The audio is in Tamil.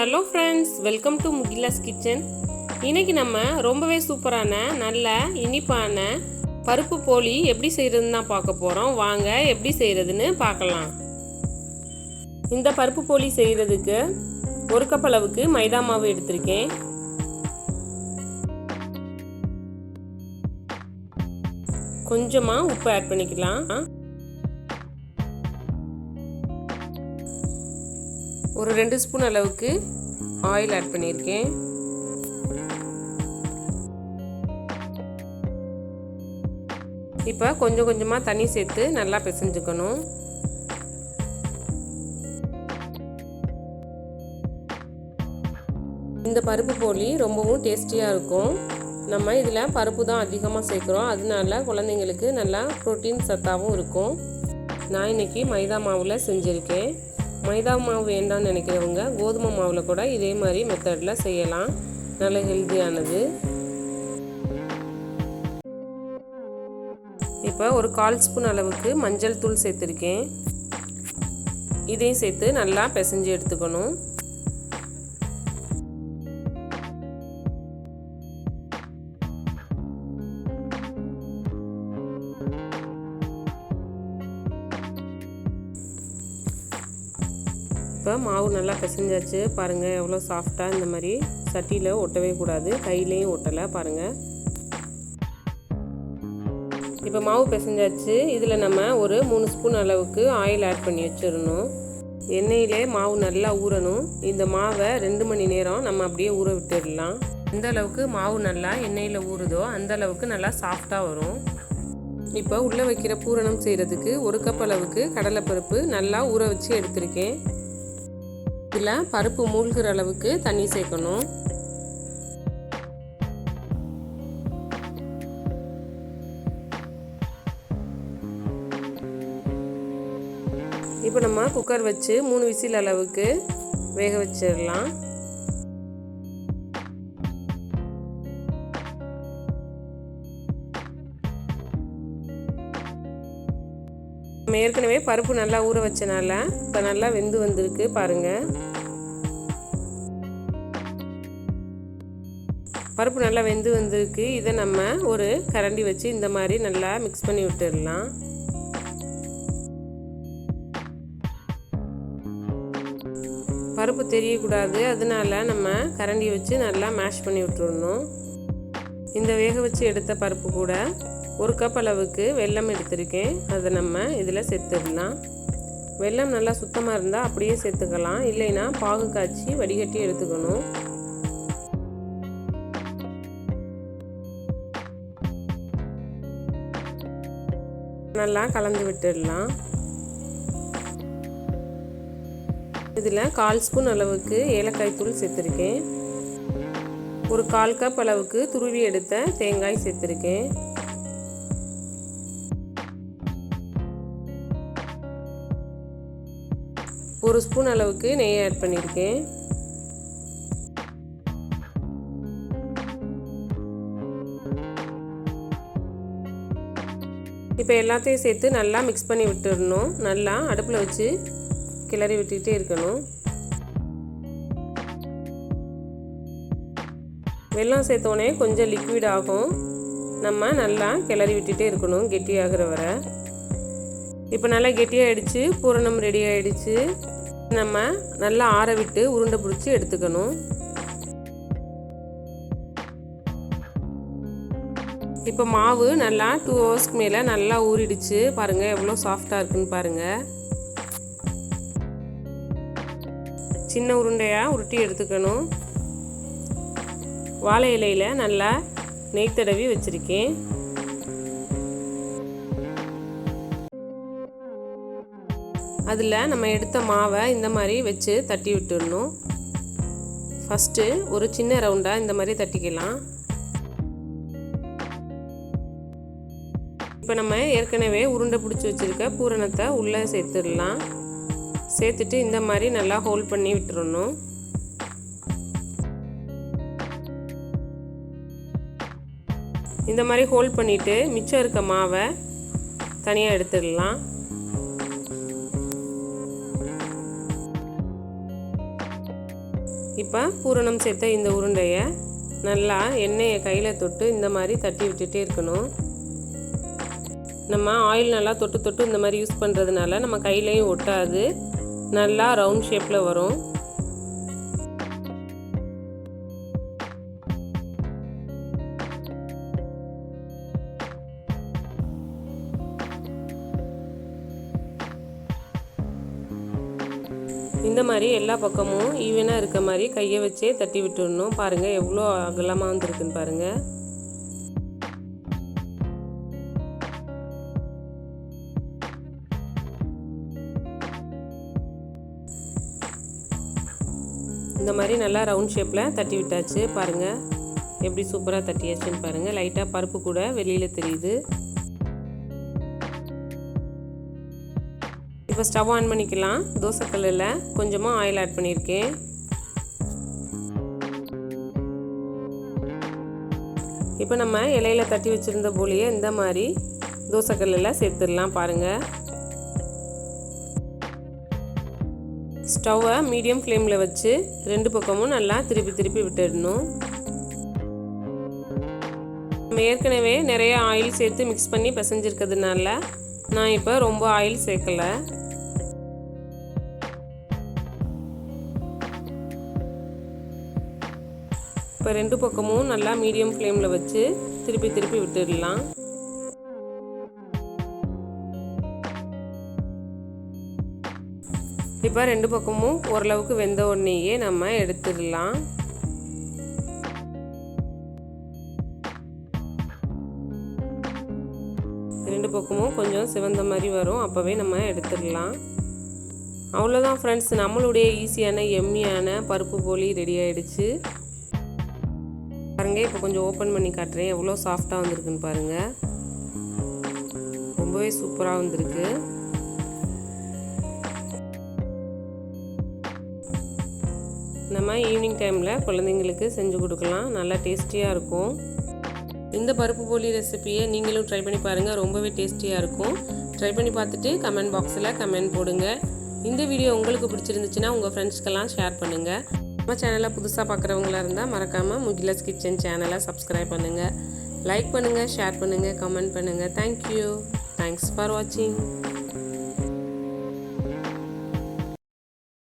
Hello friends, welcome to Mugila's kitchen. இன்றைக்கி நம்ம ரொம்பவே சூப்பரான நல்ல இனிப்பான பருப்பு போலி எப்படி செய்கிறதுன்னு தான் பார்க்க போகிறோம். வாங்க எப்படி செய்கிறதுன்னு பார்க்கலாம். இந்த பருப்பு போலி செய்கிறதுக்கு 1 கப் அளவுக்கு மைதா மாவு எடுத்திருக்கேன். கொஞ்சமாக உப்பு ஆட் பண்ணிக்கலாம். ஒரு 2 ஸ்பூன் அளவுக்கு ஆயில் ஆட் பண்ணியிருக்கேன். இப்போ கொஞ்சம் கொஞ்சமாக தண்ணி சேர்த்து நல்லா பிசைஞ்சுக்கணும். இந்த பருப்பு போலி ரொம்பவும் டேஸ்டியாக இருக்கும். நம்ம இதில் பருப்பு தான் அதிகமாக சேர்க்குறோம், அதனால குழந்தைங்களுக்கு நல்லா ப்ரோட்டீன் சத்தாகவும் இருக்கும். நான் இன்றைக்கி மைதா மாவில் செஞ்சுருக்கேன். மைதா மாவு வேண்டாம்னு நினைக்கிறவங்க கோதுமை மாவில் கூட இதே மாதிரி மெத்தடில் செய்யலாம். நல்ல ஹெல்த்தியானது. இப்போ ஒரு 1/4 ஸ்பூன் அளவுக்கு மஞ்சள் தூள் சேர்த்துருக்கேன். இதையும் சேர்த்து நல்லா பிசைஞ்சு எடுத்துக்கணும். இப்போ மாவு நல்லா பிசைஞ்சாச்சு. பாருங்கள் எவ்வளோ சாஃப்டாக, இந்த மாதிரி சட்டியில் ஒட்டவே கூடாது, கையிலையும் ஒட்டலை. பாருங்கள், இப்போ மாவு பிசைஞ்சாச்சு. இதில் நம்ம ஒரு 3 ஸ்பூன் அளவுக்கு ஆயில் ஆட் பண்ணி வச்சிடணும். எண்ணெயிலே மாவு நல்லா ஊறணும். இந்த மாவை 2 மணி நேரம் நம்ம அப்படியே ஊற விட்டுடலாம். எந்த அளவுக்கு மாவு நல்லா எண்ணெயில் ஊறுதோ அந்த அளவுக்கு நல்லா சாஃப்டாக வரும். இப்போ உள்ளே வைக்கிற பூரணம் செய்கிறதுக்கு 1 கப் அளவுக்கு கடலைப்பருப்பு நல்லா ஊற வச்சு எடுத்திருக்கேன். இதில் பருப்பு மூழ்கிற அளவுக்கு தண்ணி சேர்க்கணும். இப்போ நம்ம குக்கர் வச்சு 3 விசில் அளவுக்கு வேக வச்சிடலாம். நம்ம ஏற்கனவே பருப்பு நல்லா ஊற வச்சனால இப்போ நல்லா வெந்து வந்திருக்கு. பாருங்கள், பருப்பு நல்லா வெந்து வந்திருக்கு. இதை நம்ம ஒரு கரண்டி வச்சு இந்த மாதிரி நல்லா மிக்ஸ் பண்ணி விட்டுடலாம். பருப்பு தெரியக்கூடாது, அதனால நம்ம கரண்டி வச்சு நல்லா மேஷ் பண்ணி விட்டுடணும். இந்த வேக வச்சு எடுத்த பருப்பு கூட 1 கப் அளவுக்கு வெல்லம் எடுத்திருக்கேன். அதை நம்ம இதில் சேர்த்துடலாம். வெல்லம் நல்லா சுத்தமாக இருந்தால் அப்படியே சேர்த்துக்கலாம், இல்லைன்னா பாகு காய்ச்சி வடிகட்டி எடுத்துக்கணும். நல்லா கலந்து விட்டுடலாம். இதில் 1/4 ஸ்பூன் அளவுக்கு ஏலக்காய் தூள் சேர்த்துருக்கேன். ஒரு 1/4 கப் அளவுக்கு துருவி எடுத்த தேங்காய் சேர்த்துருக்கேன். ஒரு ஸ்பூன் அளவுக்கு நெய் ஆட் பண்ணியிருக்கேன். இப்போ எல்லாத்தையும் சேர்த்து நல்லா மிக்ஸ் பண்ணி விட்டுடணும். நல்லா அடுப்பில் வச்சு கிளறி விட்டுக்கிட்டே இருக்கணும். வெல்லம் சேர்த்தோடனே கொஞ்சம் லிக்விட் ஆகும். நம்ம நல்லா கிளறி விட்டுகிட்டே இருக்கணும் கெட்டியாகிற வரை. இப்போ நல்லா கெட்டியாகிடுச்சு, பூரணம் ரெடி ஆகிடுச்சு. நம்ம நல்லா ஆற விட்டு உருண்டை பிடிச்சி எடுத்துக்கணும். இப்போ மாவு நல்லா 2 ஹவர்ஸ்க்கு மேலே நல்லா ஊறிடுச்சு. பாருங்கள் எவ்வளோ சாஃப்டாக இருக்குன்னு பாருங்கள். சின்ன உருண்டையாக உருட்டி எடுத்துக்கணும். வாழை இலையில் நல்லா நெய் தடவி வச்சுருக்கேன். அதில் நம்ம எடுத்த மாவை இந்த மாதிரி வச்சு தட்டி விட்டுடணும். ஃபஸ்ட்டு ஒரு சின்ன ரவுண்டாக இந்த மாதிரி தட்டிக்கலாம். இப்போ நம்ம ஏற்கனவே உருண்டை பிடிச்சி வச்சுருக்க பூரணத்தை உள்ளே சேர்த்துடலாம். சேர்த்துட்டு இந்த மாதிரி நல்லா ஹோல்ட் பண்ணி விட்டுறணும். இந்த மாதிரி ஹோல்ட் பண்ணிவிட்டு மிச்சம் இருக்க மாவை தனியாக எடுத்துடலாம். இப்போ பூரணம் சேர்த்த இந்த உருண்டையை நல்லா எண்ணெயை கையில் தொட்டு இந்த மாதிரி தட்டி விட்டுட்டே இருக்கணும். நம்ம ஆயில் நல்லா தொட்டு தொட்டு இந்த மாதிரி யூஸ் பண்ணுறதுனால நம்ம கையிலையும் ஒட்டாது, நல்லா ரவுண்ட் ஷேப்பில் வரும். இந்த மாதிரி எல்லா பக்கமும் ஈவனாக இருக்க மாதிரி கையை வச்சே தட்டி விட்டுடணும். பாருங்கள் எவ்வளோ அகலமாக வந்துருக்குன்னு பாருங்கள். இந்த மாதிரி நல்லா ரவுண்ட் ஷேப்பில் தட்டி விட்டாச்சு. பாருங்கள் எப்படி சூப்பராக தட்டியாச்சுன்னு பாருங்கள். லைட்டாக பருப்பு கூட வெளியில் தெரியுது. இப்போ ஸ்டவ் ஆன் பண்ணிக்கலாம். தோசைக்கல்லில் கொஞ்சமாக ஆயில் ஆட் பண்ணியிருக்கேன். இப்போ நம்ம இலையில் தட்டி வச்சுருந்த போலியை இந்த மாதிரி தோசைக்கல்லில் சேர்த்துடலாம். பாருங்கள், ஸ்டவ்வை மீடியம் ஃப்ளேமில் வச்சு 2 பக்கமும் நல்லா திருப்பி திருப்பி விட்டுடணும். நம்ம ஏற்கனவே நிறைய ஆயில் சேர்த்து மிக்ஸ் பண்ணி பிசைஞ்சிருக்கிறதுனால நான் இப்போ ரொம்ப ஆயில் சேர்க்கலை. இப்போ 2 பக்கமும் நல்லா மீடியம் ஃப்ளேமில் வச்சு திருப்பி திருப்பி விட்டுடலாம். இப்போ 2 பக்கமும் ஓரளவுக்கு வெந்த உடனேயே நம்ம எடுத்துடலாம். ரெண்டு பக்கமும் கொஞ்சம் சிவந்த மாதிரி வரும், அப்போவே நம்ம எடுத்துடலாம். அவ்வளோதான் ஃப்ரெண்ட்ஸ், நம்மளுடைய ஈஸியான எம்மியான பருப்பு போலி ரெடி ஆகிடுச்சு. பாருங்கள், இப்போ கொஞ்சம் ஓப்பன் பண்ணி காட்டுறேன். எவ்வளோ சாஃப்டாக வந்திருக்குன்னு பாருங்கள். ரொம்பவே சூப்பராக வந்திருக்கு. நம்ம ஈவினிங் டைமில் குழந்தைங்களுக்கு செஞ்சு கொடுக்கலாம், நல்லா டேஸ்டியாக இருக்கும். இந்த பருப்பு போலி ரெசிபியை நீங்களும் ட்ரை பண்ணி பாருங்கள், ரொம்பவே டேஸ்டியாக இருக்கும். ட்ரை பண்ணி பார்த்துட்டு கமெண்ட் பாக்ஸில் கமெண்ட் போடுங்க. இந்த வீடியோ உங்களுக்கு பிடிச்சிருந்துச்சுன்னா உங்கள் ஃப்ரெண்ட்ஸ்க்கெல்லாம் ஷேர் பண்ணுங்கள். நம்ம சேனலை புதுசாக பார்க்குறவங்களா இருந்தால் மறக்காமல் முகிலாஸ் கிச்சன் சேனலை சப்ஸ்கிரைப் பண்ணுங்கள். லைக் பண்ணுங்கள், ஷேர் பண்ணுங்கள், கமெண்ட் பண்ணுங்கள். தேங்க்யூ. தேங்க்ஸ் ஃபார் வாட்சிங்.